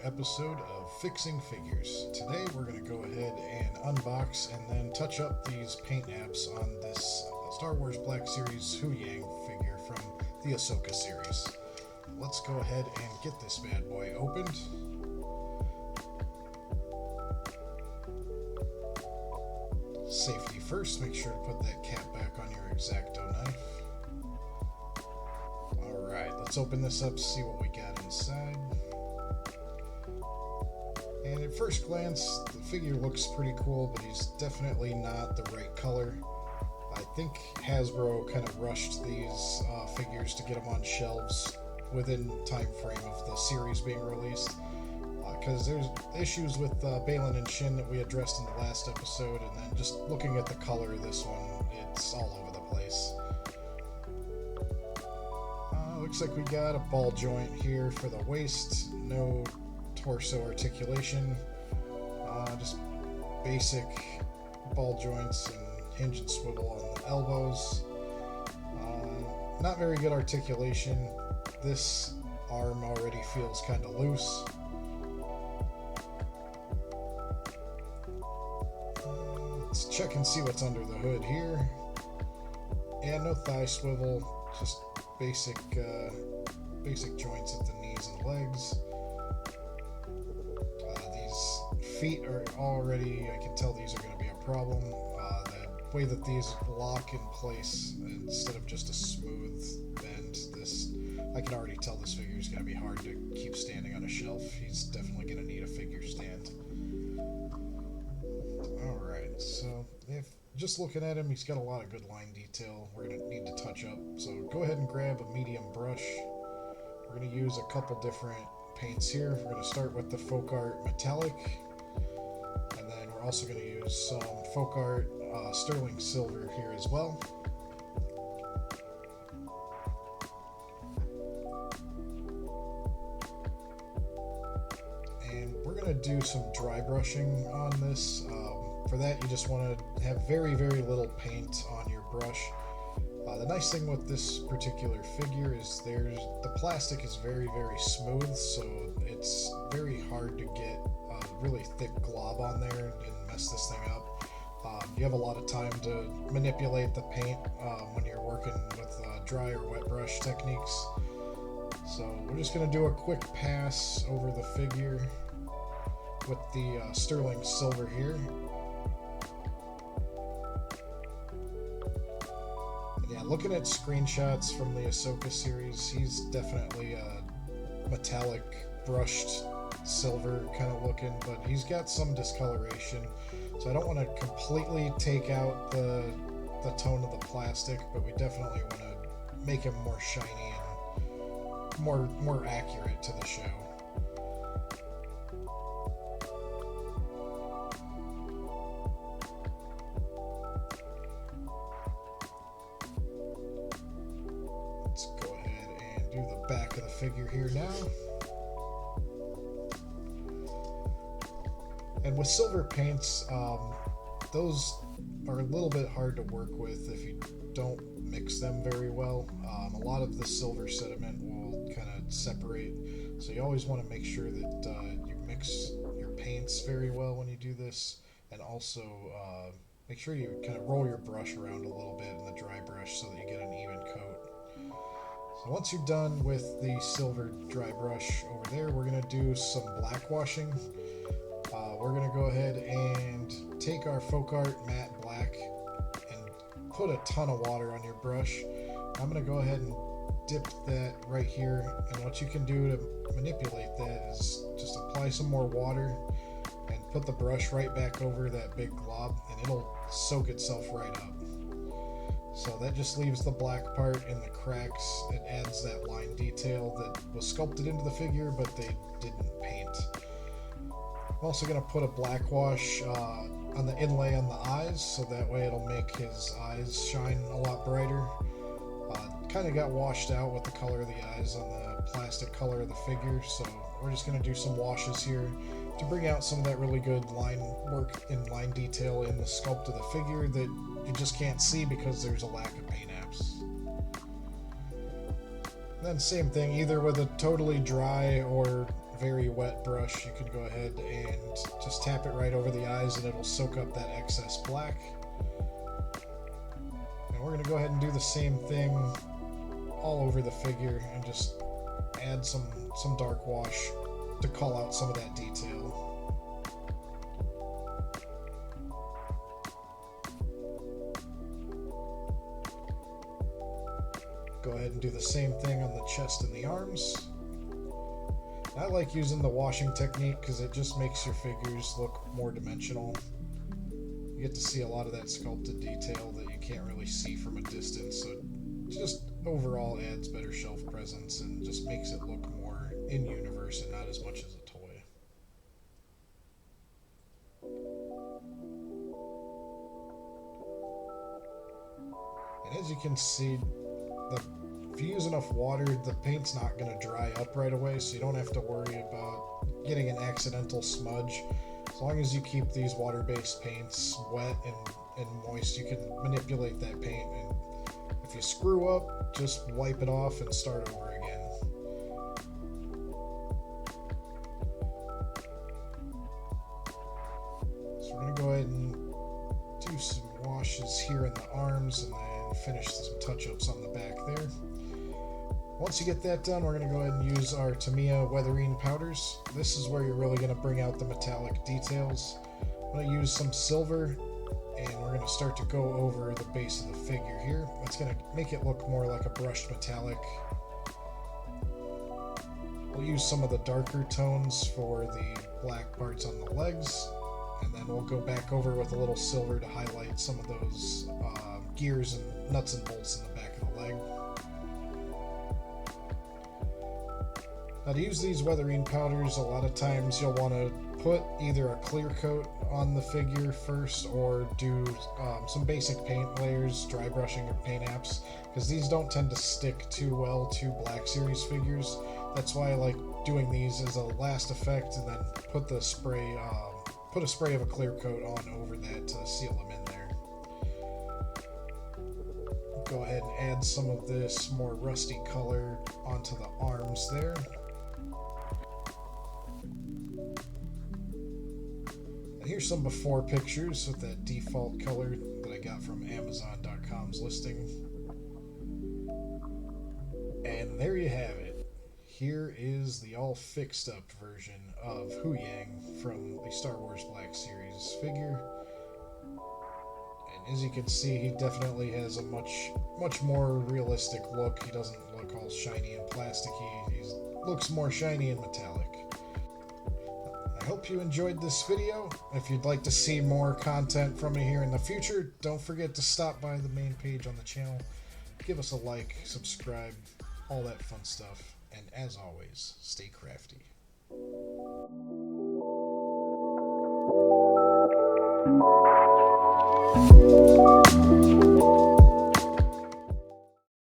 episode of Fixing Figures. Today we're going to go ahead and unbox and then touch up these paint apps on this Star Wars Black Series Huyang figure from the Ahsoka series. Let's go ahead and get this bad boy opened. Safety first, make sure to put that cap back on your X-Acto knife. Alright, let's open this up, see what we got inside. And at first glance, the figure looks pretty cool, but he's definitely not the right color. I think Hasbro kind of rushed these figures to get them on shelves within time frame of the series being released. Because there's issues with Balin and Shin that we addressed in the last episode, and then just looking at the color of this one, it's all over the place. Looks like we got a ball joint here for the waist, no torso articulation, just basic ball joints and hinge and swivel on the elbows. Not very good articulation. This arm already feels kind of loose. Let's check and see what's under the hood here. And no thigh swivel, just basic joints at the knees and legs. These feet are already, I can tell these are going to be a problem. The way that these lock in place instead of just a smooth bend, I can already tell this figure is going to be hard to keep standing on a shelf. He's definitely going to need a figure stand. Alright, so just looking at him, he's got a lot of good line detail we're going to need to touch up. So go ahead and grab a medium brush. We're going to use a couple different paints here. We're going to start with the Folk Art Metallic, and then we're also going to use some Folk Art Sterling Silver here as well. And we're going to do some dry brushing on this. For that, you just want to have very, very little paint on your brush. The nice thing with this particular figure is the plastic is very, very smooth, so it's very hard to get a really thick glob on there and mess this thing up. You have a lot of time to manipulate the paint when you're working with dry or wet brush techniques. So we're just going to do a quick pass over the figure with the Sterling Silver here. Yeah, looking at screenshots from the Ahsoka series, he's definitely a metallic brushed silver kind of looking, but he's got some discoloration, so I don't want to completely take out the tone of the plastic, but we definitely want to make him more shiny and more accurate to the show. Let's go ahead and do the back of the figure here now. And with silver paints, those are a little bit hard to work with if you don't mix them very well. A lot of the silver sediment will kind of separate, so you always want to make sure that you mix your paints very well when you do this, and also make sure you kind of roll your brush around a little bit in the dry brush so that you get an even coat. So once you're done with the silver dry brush over there, we're going to do some black washing. We're going to go ahead and take our Folk Art Matte Black and put a ton of water on your brush. I'm going to go ahead and dip that right here, and what you can do to manipulate that is just apply some more water and put the brush right back over that big glob, and it'll soak itself right up. So that just leaves the black part in the cracks. It adds that line detail that was sculpted into the figure, but they didn't paint. I'm also going to put a black wash on the inlay on the eyes, so that way it'll make his eyes shine a lot brighter. Kind of got washed out with the color of the eyes on the plastic color of the figure, so we're just going to do some washes here to bring out some of that really good line work and line detail in the sculpt of the figure that you just can't see because there's a lack of paint apps. And then same thing, either with a totally dry or very wet brush, you can go ahead and just tap it right over the eyes and it'll soak up that excess black. And we're going to go ahead and do the same thing all over the figure and just add some dark wash to call out some of that detail. Go ahead and do the same thing on the chest and the arms. I like using the washing technique because it just makes your figures look more dimensional. You get to see a lot of that sculpted detail that you can't really see from a distance, so it just overall adds better shelf presence and just makes it look more in universe and not as much as a toy. And as you can see, if you use enough water, the paint's not going to dry up right away, so you don't have to worry about getting an accidental smudge. As long as you keep these water-based paints wet and moist, you can manipulate that paint, and if you screw up, just wipe it off and start over again. So we're going to go ahead and do some washes here in the arms and then finish some touch-ups on the back there. Once you get that done, we're going to go ahead and use our Tamiya weathering powders. This is where you're really going to bring out the metallic details. I'm going to use some silver, and we're going to start to go over the base of the figure here. That's going to make it look more like a brushed metallic. We'll use some of the darker tones for the black parts on the legs, and then we'll go back over with a little silver to highlight some of those gears and nuts and bolts in the back of the leg. Now, to use these weathering powders, a lot of times you'll want to put either a clear coat on the figure first or do some basic paint layers, dry brushing or paint apps, because these don't tend to stick too well to Black Series figures. That's why I like doing these as a last effect, and then put a spray of a clear coat on over that to seal them in there. Go ahead and add some of this more rusty color onto the arms there. And here's some before pictures with that default color that I got from Amazon.com's listing. And there you have it. Here is the all fixed up version of Huyang from the Star Wars Black Series figure. And as you can see, he definitely has a much more realistic look. He doesn't look all shiny and plasticky. He looks more shiny and metallic. I hope you enjoyed this video. If you'd like to see more content from me here in the future, don't forget to stop by the main page on the channel. Give us a like, subscribe, all that fun stuff. And as always, stay crafty.